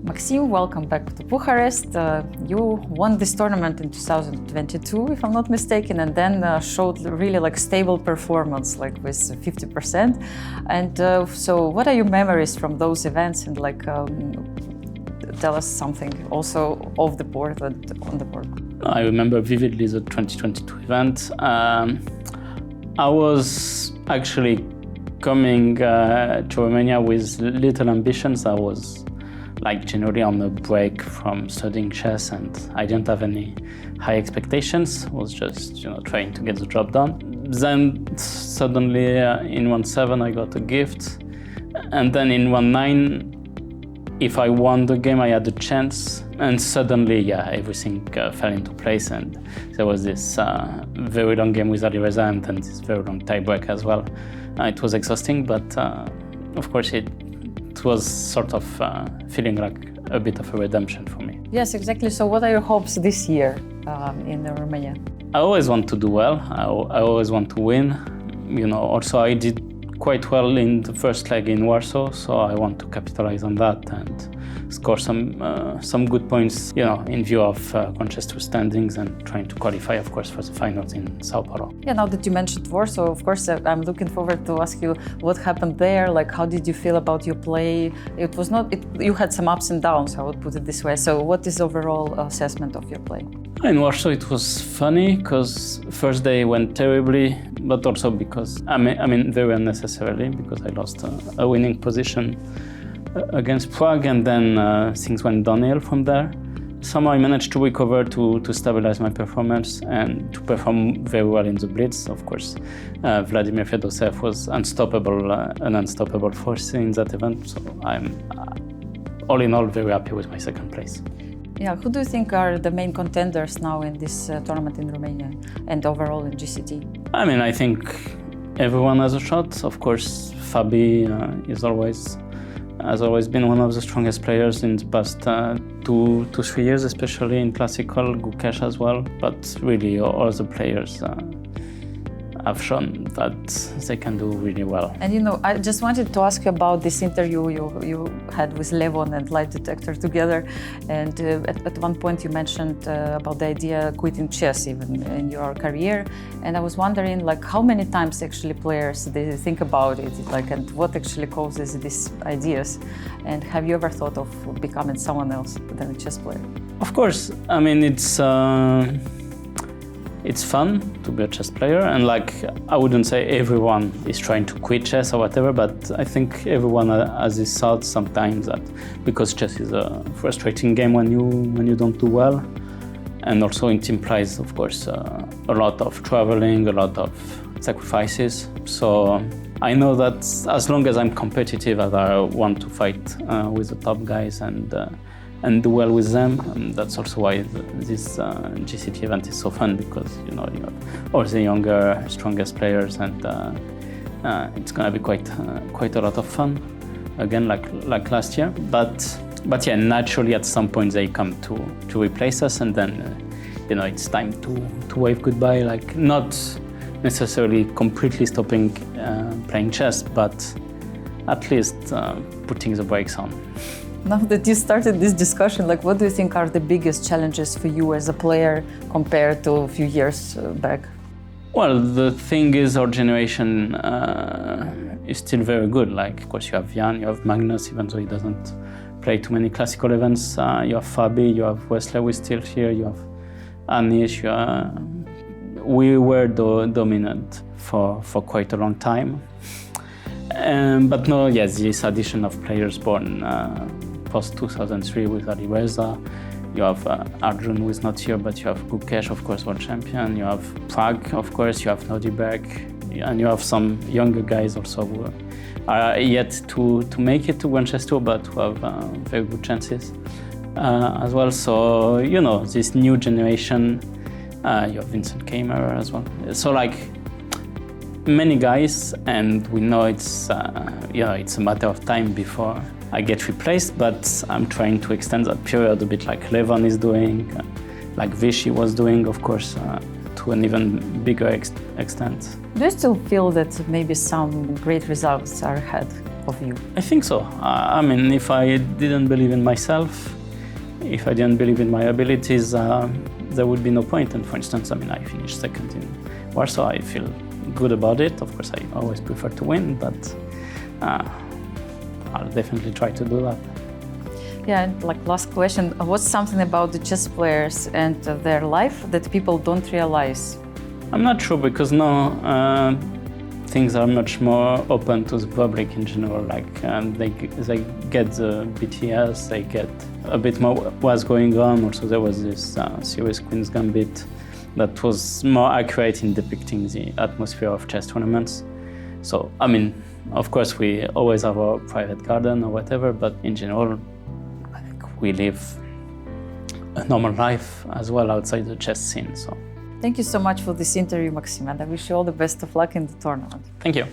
Maxime, welcome back to Bucharest. You won this tournament in 2022, if I'm not mistaken, and then showed really stable performance, with 50%. And so what are your memories from those events? And tell us something also off the board and on the board. I remember vividly the 2022 event. I was actually coming to Romania with little ambitions. I was generally on a break from studying chess, and I didn't have any high expectations. I was just trying to get the job done. Then suddenly in 1-7 I got a gift, and then in 1-9 if I won the game I had a chance, and suddenly everything fell into place, and there was this very long game with Alireza and then this very long tie break as well. It was exhausting, but of course it was sort of feeling like a bit of a redemption for me. Yes, exactly. So what are your hopes this year in Romania? I always want to do well. I always want to win. Also I did quite well in the first leg in Warsaw, so I want to capitalize on that and score some good points, in view of Conchester standings and trying to qualify, of course, for the finals in Sao Paulo. Yeah, now that you mentioned Warsaw, of course, I'm looking forward to ask you what happened there. How did you feel about your play? You had some ups and downs, I would put it this way. So what is overall assessment of your play? In Warsaw it was funny because first day went terribly, but also because, very unnecessarily, because I lost a winning position against Prague, and then things went downhill from there. Somehow I managed to recover, to stabilize my performance and to perform very well in the blitz. Of course, Vladimir Fedoseev was an unstoppable force in that event, so I'm all in all very happy with my second place. Yeah, who do you think are the main contenders now in this tournament in Romania and overall in GCT? I think everyone has a shot. Of course, Fabi has always been one of the strongest players in the past 2 to 3 years, especially in classical, Gukesh as well. But really, all the players have shown that they can do really well. And I just wanted to ask you about this interview you had with Levon and Light Detector together. And at one point you mentioned about the idea of quitting chess even in your career. And I was wondering how many times actually players they think about it, and what actually causes these ideas. And have you ever thought of becoming someone else than a chess player? Of course. It's fun to be a chess player, and I wouldn't say everyone is trying to quit chess or whatever, but I think everyone has this thought sometimes that because chess is a frustrating game when you don't do well, and also it implies, of course, a lot of traveling, a lot of sacrifices. So I know that as long as I'm competitive, as I want to fight with the top guys and do well with them. That's also why this GCT event is so fun, because you have all the younger, strongest players, and it's gonna be quite a lot of fun. Again, like last year. But yeah, naturally at some point they come to replace us, and then it's time to wave goodbye. Not necessarily completely stopping playing chess, but at least putting the brakes on. Now that you started this discussion, what do you think are the biggest challenges for you as a player compared to a few years back? Well, the thing is, our generation is still very good. Of course, you have Jan, you have Magnus, even though he doesn't play too many classical events. You have Fabi, you have Wesley, who's still here, you have Anish. We were dominant for quite a long time. But no, yes, this addition of players born post-2003 with Alireza. You have Arjun, who is not here, but you have Gukesh, of course, world champion. You have Prague, of course, you have Nordiberg, and you have some younger guys also who are yet to make it to Winchester, but who have very good chances as well. So, this new generation, you have Vincent Kamer as well. So, many guys, and we know it's a matter of time before I get replaced, but I'm trying to extend that period a bit, like Levon is doing, like Vichy was doing, of course, to an even bigger extent. Do you still feel that maybe some great results are ahead of you? I think so. I mean, if I didn't believe in myself, if I didn't believe in my abilities, there would be no point. And for instance, I mean, I finished second in Warsaw. I feel good about it. Of course, I always prefer to win, but I'll definitely try to do that. Yeah, and like last question, what's something about the chess players and their life that people don't realize? I'm not sure because now things are much more open to the public in general. Like they get the BTS, they get a bit more what's going on. Also, there was this series Queen's Gambit that was more accurate in depicting the atmosphere of chess tournaments. So, I mean, of course, we always have our private garden or whatever, but in general, we live a normal life as well outside the chess scene. So, thank you so much for this interview, Maxime, and I wish you all the best of luck in the tournament. Thank you.